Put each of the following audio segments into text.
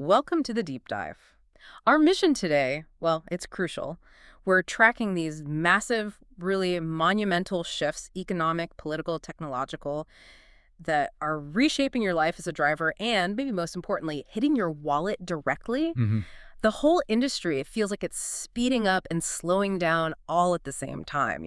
Welcome to the deep dive. Our mission today, well, it's crucial. We're tracking these massive, really monumental shifts, economic, political, technological, that are reshaping your life as a driver and, maybe most importantly, hitting your wallet directly. hmm The whole industry, it feels like it's speeding up and slowing down all at the same time?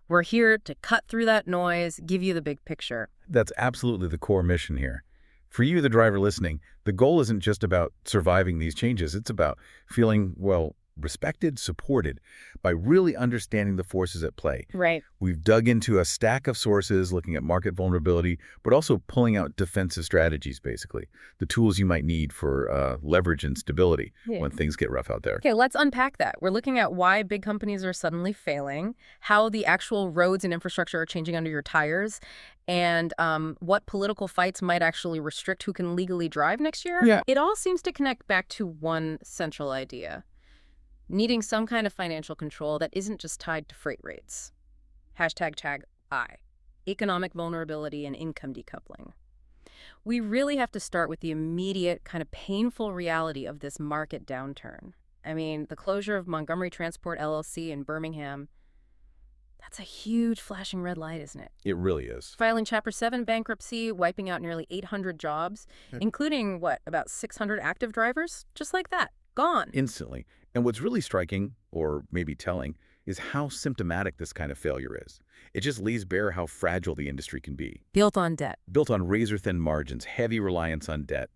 We're here to cut through that noise, give you the big picture. That's absolutely the core mission here. For you, the driver listening, the goal isn't just about surviving these changes. It's about feeling, well, respected, supported by really understanding the forces at play. Right. We've dug into a stack of sources looking at market vulnerability, but also pulling out defensive strategies, basically, the tools you might need for leverage and stability Yeah. when things get rough out there. Okay, let's unpack that. We're looking at why big companies are suddenly failing, how the actual roads and infrastructure are changing under your tires, and what political fights might actually restrict who can legally drive next year. Yeah. It all seems to connect back to one central idea: needing some kind of financial control that isn't just tied to freight rates. Hashtag economic vulnerability and income decoupling. We really have to start with the immediate, kind of painful reality of this market downturn. I mean, the closure of Montgomery Transport LLC in Birmingham, that's a huge flashing red light, isn't it? It really is. Filing Chapter 7 bankruptcy, wiping out nearly 800 jobs, including, about 600 active drivers? Just like that. Gone. Instantly. And what's really striking, or maybe telling, is how symptomatic this kind of failure is. It just lays bare how fragile the industry can be. Built on debt. Built on razor-thin margins, heavy reliance on debt,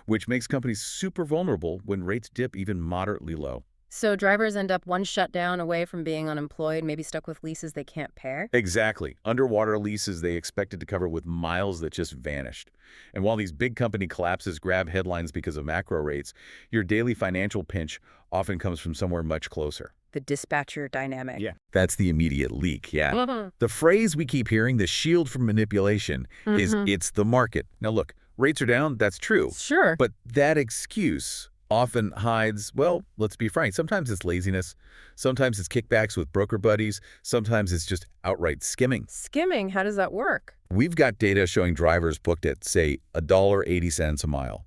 which makes companies super vulnerable when rates dip even moderately low. So drivers end up one shutdown away from being unemployed, maybe stuck with leases they can't pay? Exactly. Underwater leases they expected to cover with miles that just vanished. And while these big company collapses grab headlines because of macro rates, your daily financial pinch often comes from somewhere much closer. The dispatcher dynamic. That's the immediate leak, Mhm. The phrase we keep hearing, the shield from manipulation, is it's the market. Now look, rates are down, that's true. Sure. But that excuse often hides, well, let's be frank, sometimes it's laziness, sometimes it's kickbacks with broker buddies, sometimes it's just outright skimming. Skimming, how does that work? We've got data showing drivers booked at, say, $1.80 a mile.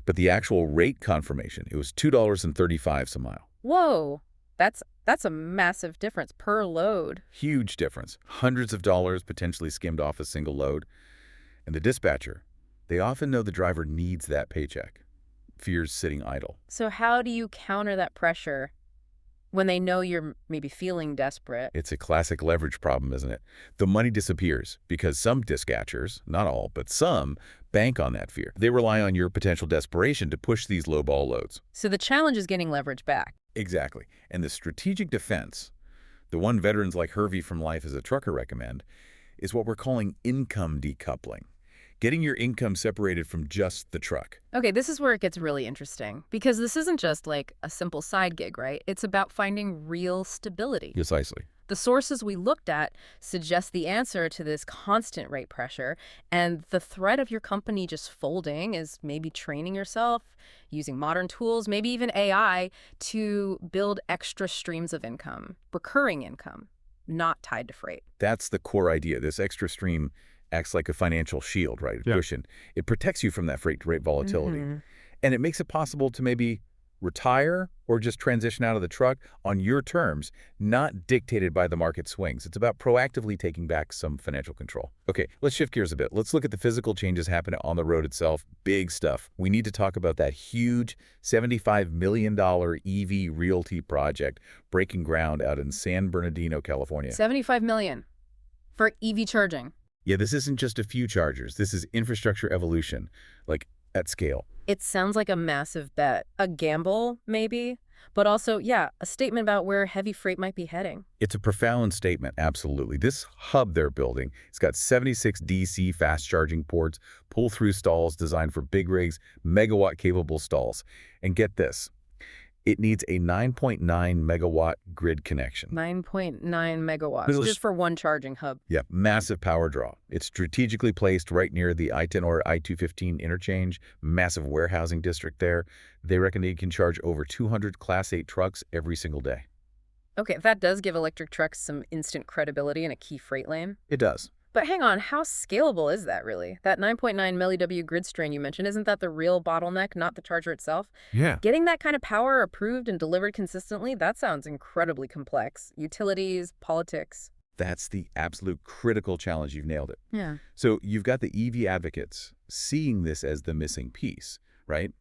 But the actual rate confirmation, it was $2.35 a mile. Whoa, that's a massive difference per load. Huge difference. Hundreds of dollars potentially skimmed off a single load. And the dispatcher, they often know the driver needs that paycheck. Fears sitting idle. So how do you counter that pressure when they know you're maybe feeling desperate? It's a classic leverage problem, isn't it? The money disappears because some dispatchers, not all, but some, bank on that fear. They rely on your potential desperation to push these low-ball loads. So the challenge is getting leverage back. Exactly. And the strategic defense, the one veterans like Hervey from LifeAsATrucker recommend, is what we're calling income decoupling. Getting your income separated from just the truck. Okay, this is where it gets really interesting, because this isn't just like a simple side gig, right? It's about finding real stability. Precisely. The sources we looked at suggest the answer to this constant rate pressure, and the threat of your company just folding is maybe training yourself, using modern tools, maybe even AI, to build extra streams of income, recurring income, not tied to freight. That's the core idea. This extra stream acts like a financial shield, right? A cushion. It protects you from that freight rate volatility. And it makes it possible to maybe retire or just transition out of the truck on your terms, not dictated by the market swings. It's about proactively taking back some financial control. Okay, let's shift gears a bit. Let's look at the physical changes happening on the road itself. Big stuff. We need to talk about that huge $75 million EV realty project breaking ground out in San Bernardino, California. $75 million for EV charging. Yeah, this isn't just a few chargers. This is infrastructure evolution, like at scale. It sounds like a massive bet, a gamble maybe, but also, a statement about where heavy freight might be heading. It's a profound statement, absolutely. This hub they're building, it's got 76 DC fast charging ports, pull-through stalls designed for big rigs, megawatt-capable stalls. And get this, it needs a 9.9 megawatt grid connection. 9.9 megawatts, just for one charging hub. Yeah, massive power draw. It's strategically placed right near the I-10 or I-215 interchange, massive warehousing district there. They reckon it can charge over 200 Class 8 trucks every single day. Okay, that does give electric trucks some instant credibility in a key freight lane. It does. But hang on, how scalable is that really? That 9.9 milliW grid strain you mentioned, isn't that the real bottleneck, not the charger itself? Yeah. Getting that kind of power approved and delivered consistently, that sounds incredibly complex. Utilities, politics. That's the absolute critical challenge. You've nailed it. Yeah. So you've got the EV advocates seeing this as the missing piece, right?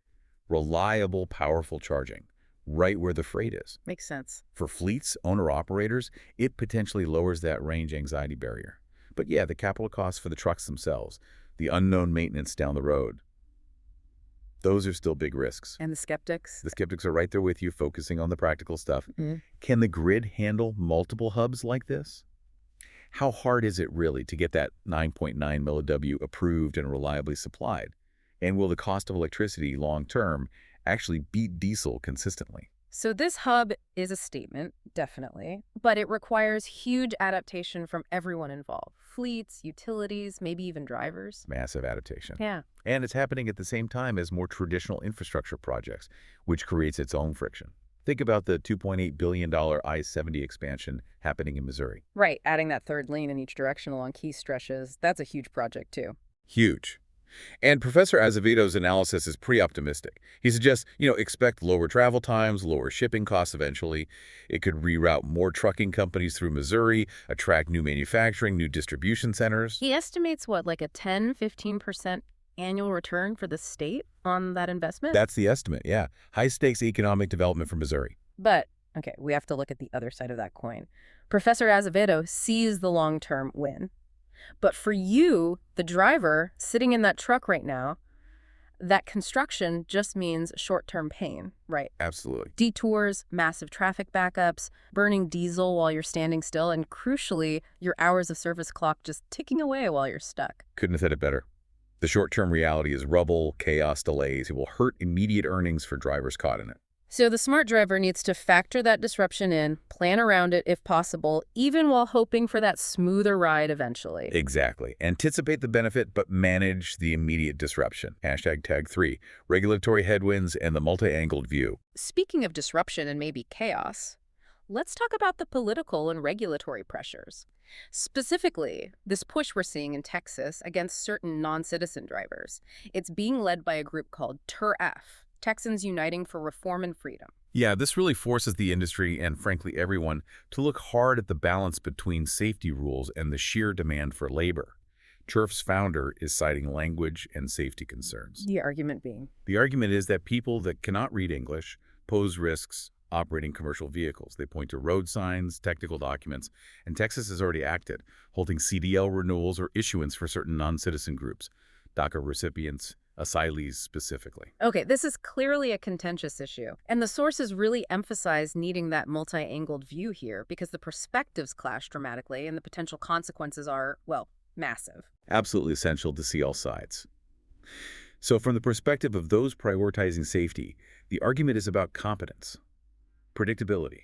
Reliable, powerful charging, right where the freight is. Makes sense. For fleets, owner-operators, it potentially lowers that range anxiety barrier. But yeah, the capital costs for the trucks themselves, the unknown maintenance down the road, those are still big risks. And the skeptics? The skeptics are right there with you, focusing on the practical stuff. Mhm. Can the grid handle multiple hubs like this? How hard is it really to get that 9.9 milliW approved and reliably supplied? And will the cost of electricity long-term actually beat diesel consistently? So this hub is a statement, definitely, but it requires huge adaptation from everyone involved. Fleets, utilities, maybe even drivers. Massive adaptation. Yeah. And it's happening at the same time as more traditional infrastructure projects, which creates its own friction. Think about the $2.8 billion I-70 expansion happening in Missouri. Right, adding that third lane in each direction along key stretches, that's a huge project too. Huge. And Professor Azevedo's analysis is pretty optimistic. He suggests, expect lower travel times, lower shipping costs eventually. It could reroute more trucking companies through Missouri, attract new manufacturing, new distribution centers. He estimates what, like a 10–15% annual return for the state on that investment? That's the estimate, yeah. High-stakes economic development for Missouri. But, okay, we have to look at the other side of that coin. Professor Azevedo sees the long-term win. But for you, the driver, sitting in that truck right now, that construction just means short-term pain, right? Absolutely. Detours, massive traffic backups, burning diesel while you're standing still, and crucially, your hours of service clock just ticking away while you're stuck. Couldn't have said it better. The short-term reality is rubble, chaos, delays. It will hurt immediate earnings for drivers caught in it. So the smart driver needs to factor that disruption in, plan around it if possible, even while hoping for that smoother ride eventually. Exactly. Anticipate the benefit, but manage the immediate disruption. #tag 3, regulatory headwinds and the multi-angled view. Speaking of disruption and maybe chaos, let's talk about the political and regulatory pressures. Specifically, this push we're seeing in Texas against certain non-citizen drivers. It's being led by a group called TURF, Texans Uniting for Reform and Freedom. Yeah, this really forces the industry and, frankly, everyone to look hard at the balance between safety rules and the sheer demand for labor. TURF's founder is citing language and safety concerns. The argument being? The argument is that people that cannot read English pose risks operating commercial vehicles. They point to road signs, technical documents, and Texas has already acted, holding CDL renewals or issuance for certain non-citizen groups, DACA recipients, asylees specifically. Okay, this is clearly a contentious issue, and the sources really emphasize needing that multi-angled view here because the perspectives clash dramatically and the potential consequences are, well, massive. Absolutely essential to see all sides. So from the perspective of those prioritizing safety, the argument is about competence, predictability.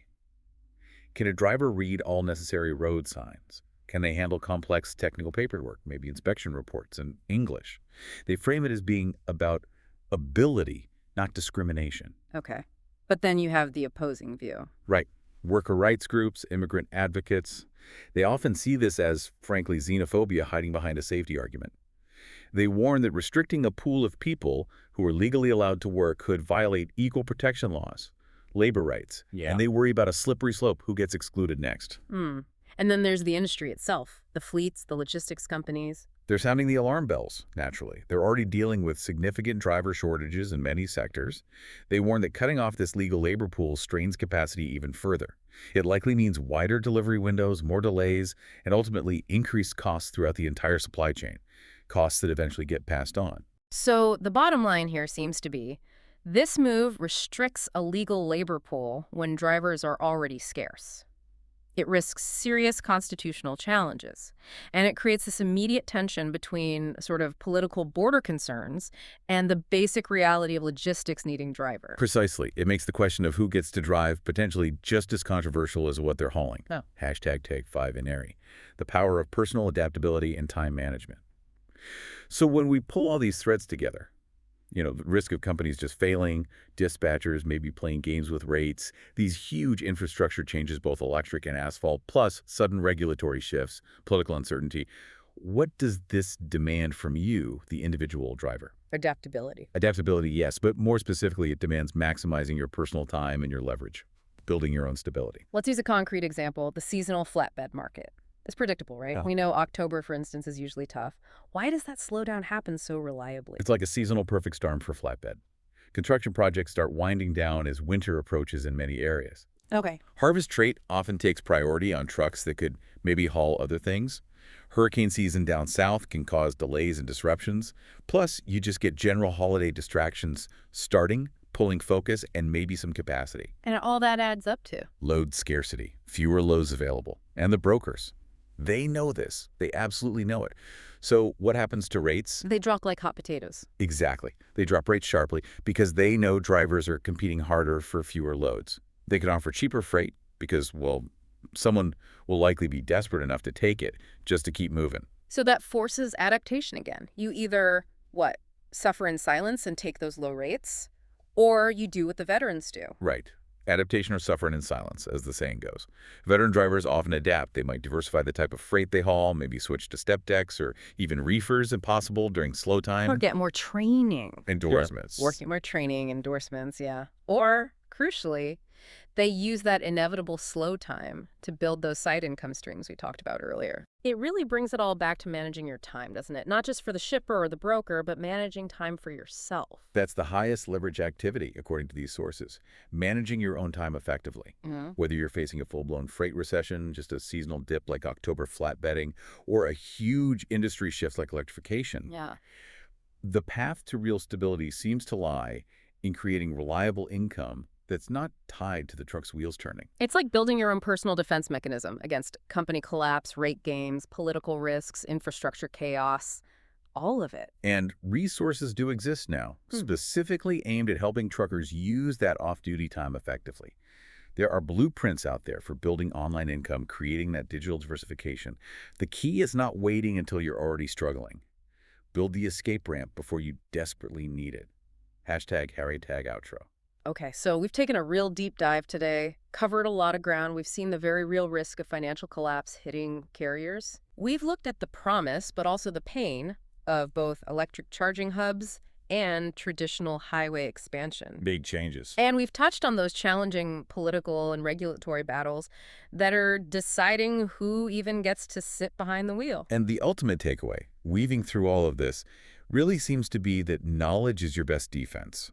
Can a driver read all necessary road signs? Can they handle complex technical paperwork, maybe inspection reports in English? They frame it as being about ability, not discrimination. Okay. But then you have the opposing view. Right. Worker rights groups, immigrant advocates, they often see this as, frankly, xenophobia hiding behind a safety argument. They warn that restricting a pool of people who are legally allowed to work could violate equal protection laws, labor rights, and they worry about a slippery slope, who gets excluded next. And then there's the industry itself, the fleets, the logistics companies. They're sounding the alarm bells, naturally. They're already dealing with significant driver shortages in many sectors. They warn that cutting off this legal labor pool strains capacity even further. It likely means wider delivery windows, more delays, and ultimately increased costs throughout the entire supply chain, costs that eventually get passed on. So the bottom line here seems to be, this move restricts a legal labor pool when drivers are already scarce. It risks serious constitutional challenges, and it creates this immediate tension between sort of political border concerns and the basic reality of logistics needing drivers. Precisely. It makes the question of who gets to drive potentially just as controversial as what they're hauling. Oh. #tag 5 in airy. The power of personal adaptability and time management. So when we pull all these threads together, the risk of companies just failing, dispatchers maybe playing games with rates, these huge infrastructure changes, both electric and asphalt, plus sudden regulatory shifts, political uncertainty. What does this demand from you, the individual driver? Adaptability. Adaptability, yes, but more specifically, it demands maximizing your personal time and your leverage, building your own stability. Let's use a concrete example, the seasonal flatbed market. It's predictable, right? Yeah. We know October, for instance, is usually tough. Why does that slowdown happen so reliably? It's like a seasonal perfect storm for flatbed. Construction projects start winding down as winter approaches in many areas. Okay. Harvest trait often takes priority on trucks that could maybe haul other things. Hurricane season down south can cause delays and disruptions. Plus, you just get general holiday distractions starting, pulling focus, and maybe some capacity. And all that adds up to? Load scarcity, fewer loads available. And the brokers, they know this. They absolutely know it. So what happens to rates? They drop like hot potatoes. Exactly. They drop rates sharply because they know drivers are competing harder for fewer loads. They can offer cheaper freight because, well, someone will likely be desperate enough to take it just to keep moving. So that forces adaptation again. You either, what, suffer in silence and take those low rates, or you do what the veterans do. Right. Adaptation or suffering in silence, as the saying goes. Veteran drivers often adapt. They might diversify the type of freight they haul, maybe switch to step decks or even reefers if possible during slow time. Or get more training. Endorsements. Working more training, endorsements, yeah. Or, crucially, they use that inevitable slow time to build those side income streams we talked about earlier. It really brings it all back to managing your time, doesn't it? Not just for the shipper or the broker, but managing time for yourself. That's the highest leverage activity, according to these sources. Managing your own time effectively. Whether you're facing a full-blown freight recession, just a seasonal dip like October flatbedding, or a huge industry shift like electrification. Yeah. The path to real stability seems to lie in creating reliable income that's not tied to the truck's wheels turning. It's like building your own personal defense mechanism against company collapse, rate games, political risks, infrastructure chaos, all of it. And resources do exist now, specifically aimed at helping truckers use that off-duty time effectively. There are blueprints out there for building online income, creating that digital diversification. The key is not waiting until you're already struggling. Build the escape ramp before you desperately need it. #HarryTagOutro. Okay, so we've taken a real deep dive today, covered a lot of ground. We've seen the very real risk of financial collapse hitting carriers. We've looked at the promise, but also the pain of both electric charging hubs and traditional highway expansion. Big changes. And we've touched on those challenging political and regulatory battles that are deciding who even gets to sit behind the wheel. And the ultimate takeaway, weaving through all of this, really seems to be that knowledge is your best defense.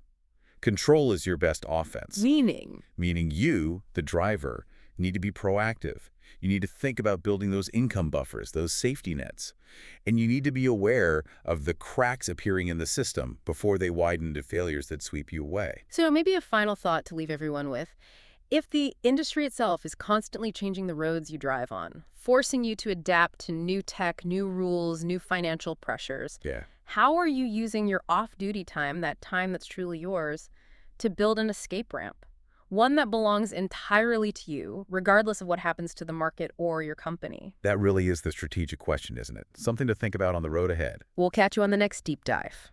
Control is your best offense. Meaning you, the driver, need to be proactive. You need to think about building those income buffers, those safety nets. And you need to be aware of the cracks appearing in the system before they widen to failures that sweep you away. So maybe a final thought to leave everyone with. If the industry itself is constantly changing the roads you drive on, forcing you to adapt to new tech, new rules, new financial pressures, how are you using your off-duty time, that time that's truly yours, to build an escape ramp? One that belongs entirely to you, regardless of what happens to the market or your company. That really is the strategic question, isn't it? Something to think about on the road ahead. We'll catch you on the next deep dive.